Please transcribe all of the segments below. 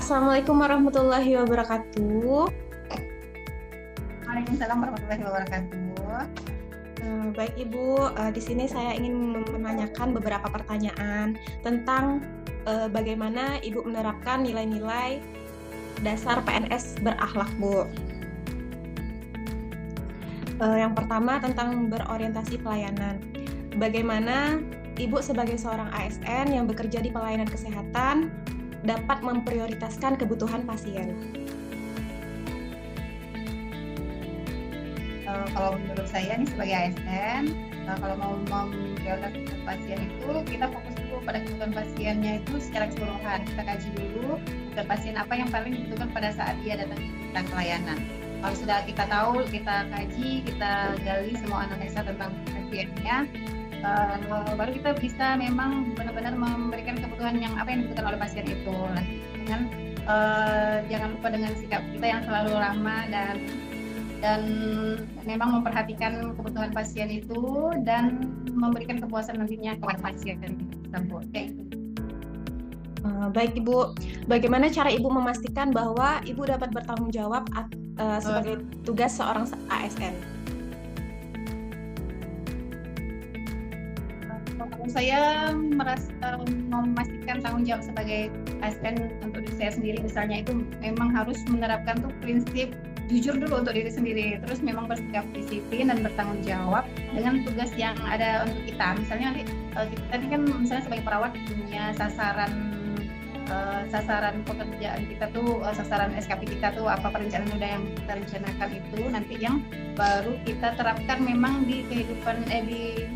Assalamualaikum warahmatullahi wabarakatuh. Waalaikumsalam warahmatullahi wabarakatuh. Baik Ibu, di sini saya ingin menanyakan beberapa pertanyaan tentang bagaimana Ibu menerapkan nilai-nilai dasar PNS berakhlak, Bu. Yang pertama tentang berorientasi pelayanan. Bagaimana Ibu sebagai seorang ASN yang bekerja di pelayanan kesehatan dapat memprioritaskan kebutuhan pasien? Kalau menurut saya nih sebagai ASN, kalau mau memprioritaskan pasien itu kita fokus dulu pada kebutuhan pasiennya itu secara keseluruhan. Kita kaji dulu kebutuhan pasien apa yang paling dibutuhkan pada saat dia datang ke pelayanan. Kalau sudah kita tahu, kita kaji, kita gali semua analisa tentang pasiennya, baru kita bisa memang benar-benar memberikan kebutuhan yang apa yang dibutuhkan oleh pasien itu. Nah, dengan jangan lupa dengan sikap kita yang selalu ramah dan memang memperhatikan kebutuhan pasien itu dan memberikan kepuasan nantinya kepada pasien tersebut. Baik Ibu, bagaimana cara Ibu memastikan bahwa Ibu dapat bertanggung jawab sebagai tugas seorang ASN? Saya merasa memastikan tanggung jawab sebagai ASN untuk diri saya sendiri misalnya itu memang harus menerapkan tuh prinsip jujur dulu untuk diri sendiri, terus memang bersikap disiplin dan bertanggung jawab dengan tugas yang ada untuk kita. Misalnya nanti kita tadi kan misalnya sebagai perawat punya sasaran pekerjaan kita tuh, sasaran SKP kita tuh apa perencanaan udah yang kita rencanakan itu nanti yang baru kita terapkan memang di kehidupan di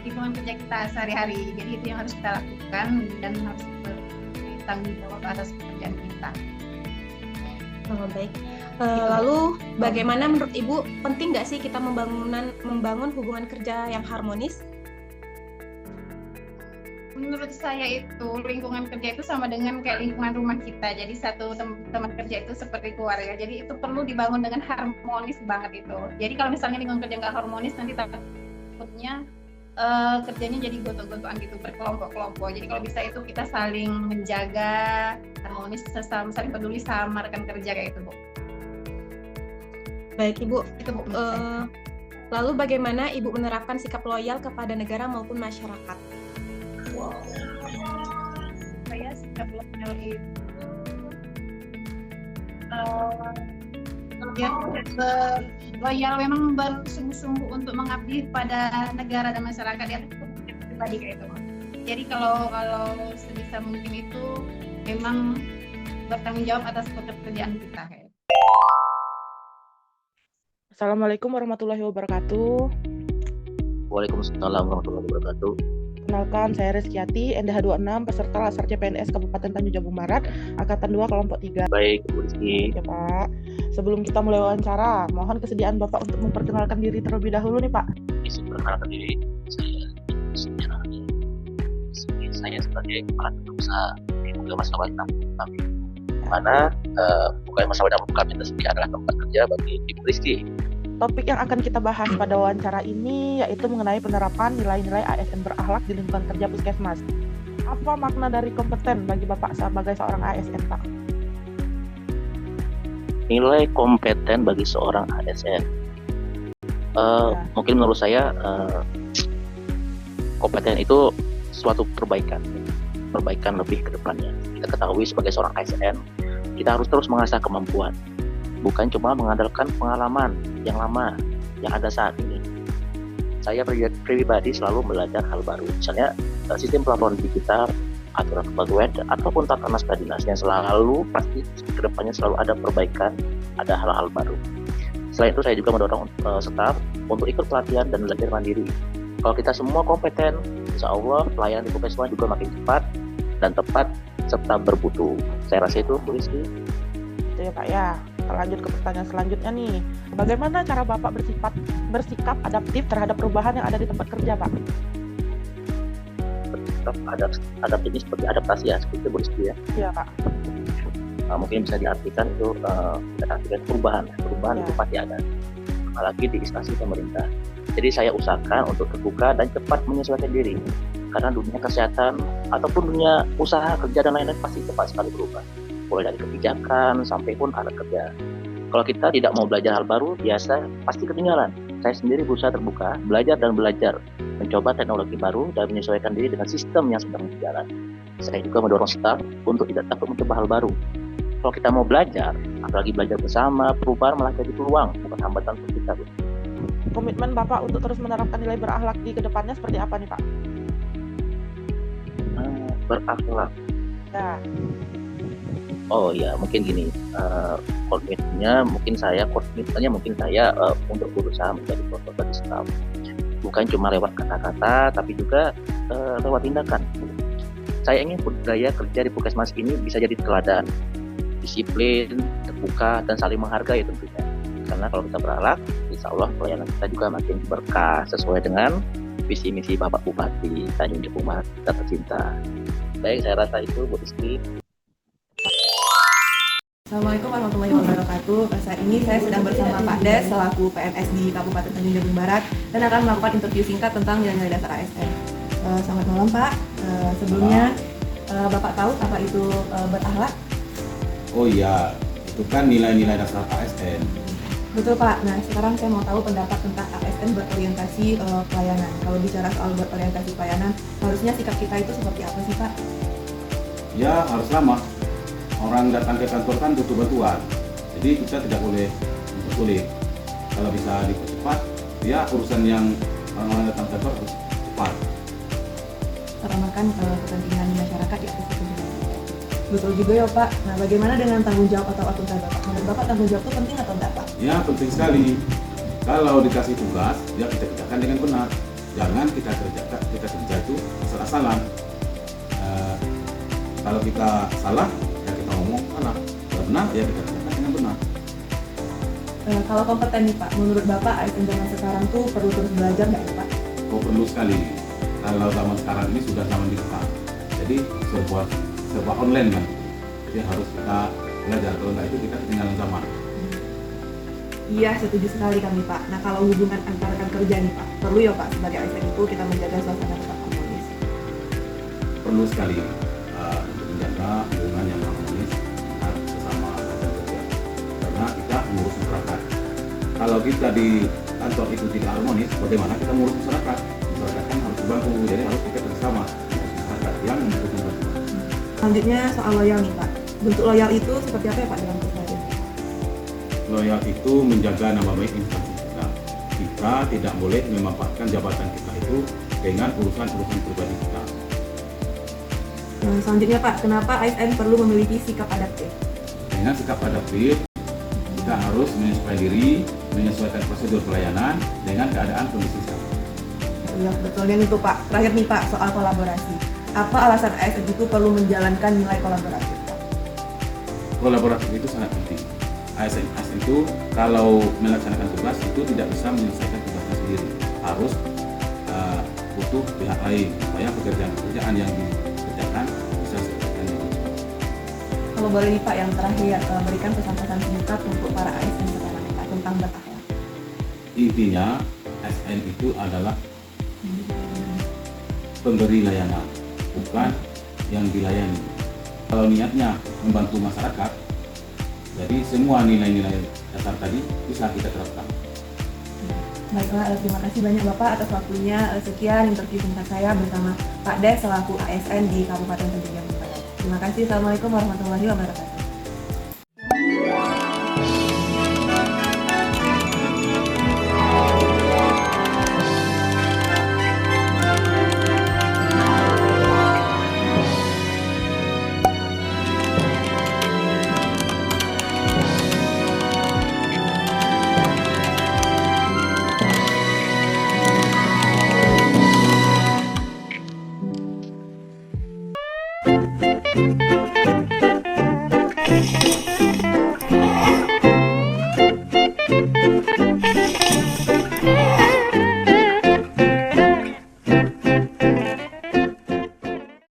lingkungan kerja kita sehari-hari. Jadi itu yang harus kita lakukan dan harus bertanggung jawab atas pekerjaan kita. Baik. Lalu bagaimana menurut Ibu penting nggak sih kita membangun hubungan kerja yang harmonis? Menurut saya itu lingkungan kerja itu sama dengan kayak lingkungan rumah kita. Jadi satu teman kerja itu seperti keluarga. Jadi itu perlu dibangun dengan harmonis banget itu. Jadi kalau misalnya lingkungan kerja nggak harmonis nanti takutnya kerjanya jadi gontok-gontokan gitu, berkelompok-kelompok. Jadi kalau bisa itu kita saling menjaga harmonis, saling peduli sama rekan kerja kayak itu, Bu. Baik Ibu. Itu, Bu. Lalu bagaimana Ibu menerapkan sikap loyal kepada negara maupun masyarakat? Saya sikap loyal itu loyal memang bersungguh-sungguh untuk mengabdi pada negara dan masyarakat ya pribadi kayak itu. Jadi kalau sebisa mungkin itu memang bertanggung jawab atas pekerjaan kita kayak. Assalamualaikum warahmatullahi wabarakatuh. Waalaikumsalam warahmatullahi wabarakatuh. Kenalkan, saya Reskiati, NDH26, peserta Laser CPNS Kabupaten Tanjung Jabung Barat, Angkatan 2, Kelompok 3. Baik, Bu Rizky. Ya, Pak. Sebelum kita mulai wawancara, mohon kesediaan Bapak untuk memperkenalkan diri terlebih dahulu nih, Pak. Perkenalkan diri, saya sebagai kepala usaha di Buka Masalah kami. Mana Buka Masalah kami tersebut adalah tempat kerja bagi Ibu Rizky. Topik yang akan kita bahas pada wawancara ini yaitu mengenai penerapan nilai-nilai ASN berakhlak di lingkungan kerja Puskesmas. Apa makna dari kompeten bagi Bapak sebagai seorang ASN, Pak? Nilai kompeten bagi seorang ASN. Mungkin menurut saya kompeten itu suatu perbaikan lebih ke depannya. Kita ketahui sebagai seorang ASN, kita harus terus mengasah kemampuan. Bukan cuma mengandalkan pengalaman yang lama yang ada saat ini. Saya pribadi selalu belajar hal baru, misalnya sistem pelaporan digital, aturan kepegawaian, ataupun tata naskah dinas yang selalu pasti kedepannya selalu ada perbaikan, ada hal-hal baru. Selain itu saya juga mendorong staf untuk ikut pelatihan dan belajar mandiri. Kalau kita semua kompeten, insya Allah pelayanan di Puskesmas juga makin cepat dan tepat serta bermutu. Saya rasa itu, Bu Rizky. Itu ya Pak ya. Lanjut ke pertanyaan selanjutnya nih. Bagaimana cara Bapak bersikap adaptif terhadap perubahan yang ada di tempat kerja, Pak? Bersikap adaptif ini seperti adaptasi ya, seperti itu Bu Rizky ya. Iya, Pak. Mungkin bisa diartikan itu perubahan Ya. itu pasti ada. Apalagi di instansi pemerintah. Jadi saya usahakan untuk terbuka dan cepat menyesuaikan diri. karena dunia kesehatan ataupun dunia usaha kerja dan lain-lain pasti cepat sekali berubah, mulai dari kebijakan sampai pun alat kerja. Kalau kita tidak mau belajar hal baru, biasa pasti ketinggalan. Saya sendiri berusaha terbuka, belajar dan belajar, mencoba teknologi baru dan menyesuaikan diri dengan sistem yang sedang berjalan. Saya juga mendorong staff untuk tidak takut mencoba hal baru. Kalau kita mau belajar, apalagi belajar bersama, perubahan malah jadi peluang, bukan hambatan untuk kita. Komitmen Bapak untuk terus menerapkan nilai berakhlak di kedepannya seperti apa nih Pak? Berakhlak. Ya. Oh ya, mungkin gini, komitmennya mungkin saya untuk berusaha menjadi contoh bagi staff. Bukan cuma lewat kata-kata, tapi juga lewat tindakan. Saya ingin budaya kerja di Puskesmas ini bisa jadi teladan, disiplin, terbuka, dan saling menghargai tentunya. Karena kalau kita berakhlak, insya Allah pelayanan kita juga makin berkah sesuai dengan visi misi Bapak Bupati Tanjung Jabung kita tercinta. Baik, saya rasa itu Bu Rizky. Assalamualaikum warahmatullahi wabarakatuh. Saat ini saya sedang bersama Pak Des selaku PNS di Kabupaten Tanjung Jabung Barat dan akan melakukan interview singkat tentang nilai-nilai dasar ASN. Selamat malam Pak. Sebelumnya Bapak tahu apa itu berakhlak? Oh iya, itu kan nilai-nilai dasar ASN. Betul Pak. Nah sekarang saya mau tahu pendapat tentang ASN berorientasi pelayanan. Kalau bicara soal berorientasi pelayanan, harusnya sikap kita itu seperti apa sih Pak? Ya harus lama. Orang datang ke kantor kan butuh bantuan, jadi kita tidak boleh mempersulit. Kalau bisa dipercepat, ya urusan yang orang-orang datang ke kantor harus cepat. Terutamakan kepentingan masyarakat di atas kepentingan. Betul juga ya Pak. Nah bagaimana dengan tanggung jawab atau akuntabel Bapak? Menurut Bapak tanggung jawab itu penting atau enggak Pak? Ya penting sekali. Kalau dikasih tugas, ya kita kerjakan dengan benar. Jangan kita kerja itu asal-asalan. Kalau kita salah, ya kita ngomong salah. Kalau benar, ya kita kerjakan dengan benar. Kalau kompeten nih Pak, menurut Bapak ASN zaman sekarang tuh perlu terus belajar nggak ya Pak? Oh perlu sekali. Kalau zaman sekarang ini sudah zaman digital. Jadi serba online kan. Jadi harus kita belajar. Kalau nggak itu kita ketinggalan zaman. Iya, setuju sekali kami Pak. Nah kalau hubungan antar rekan kerja nih Pak, perlu ya Pak sebagai ASN itu kita menjaga suasana tetap harmonis. Perlu sekali untuk menjaga hubungan yang harmonis dengan sesama rekan kerja. Karena kita mengurus masyarakat. Kalau kita di kantor itu tidak harmonis, bagaimana kita mengurus masyarakat? Masyarakat kan harus dibantu, jadi harus kita bersama masyarakat yang membutuhkan bantuan. Selanjutnya soal loyal nih Pak. Bentuk loyal itu seperti apa ya Pak dalam keseharian? Loyal itu menjaga nama baik instansi kita. Kita tidak boleh memanfaatkan jabatan kita itu dengan urusan-urusan pribadi kita. Selanjutnya Pak, kenapa ASN perlu memiliki sikap adaptif? Dengan sikap adaptif, kita harus menyesuaikan diri, menyesuaikan prosedur pelayanan dengan keadaan kondisi sekarang. Ya, betulnya itu Pak. Terakhir nih Pak, soal kolaborasi. Apa alasan ASN itu perlu menjalankan nilai kolaborasi? Kolaborasi itu sangat penting. ASN itu kalau melaksanakan tugas itu tidak bisa menyelesaikan tugasnya sendiri. Harus butuh pihak lain supaya pekerjaan yang dikerjakan bisa selesai. Kalau boleh nih Pak, yang terakhir berikan pesan-pesan singkat untuk para ASN sekarang Pak tentang berakhlak. Intinya ASN itu adalah pemberi layanan, bukan yang dilayani. Kalau niatnya membantu masyarakat, jadi semua nilai-nilai dasar tadi bisa kita terapkan. Baiklah, terima kasih banyak Bapak atas waktunya. Sekian interview singkat saya bersama Pak Des selaku ASN di Kabupaten Tanjung Jabung Barat. Terima kasih. Assalamualaikum warahmatullahi wabarakatuh.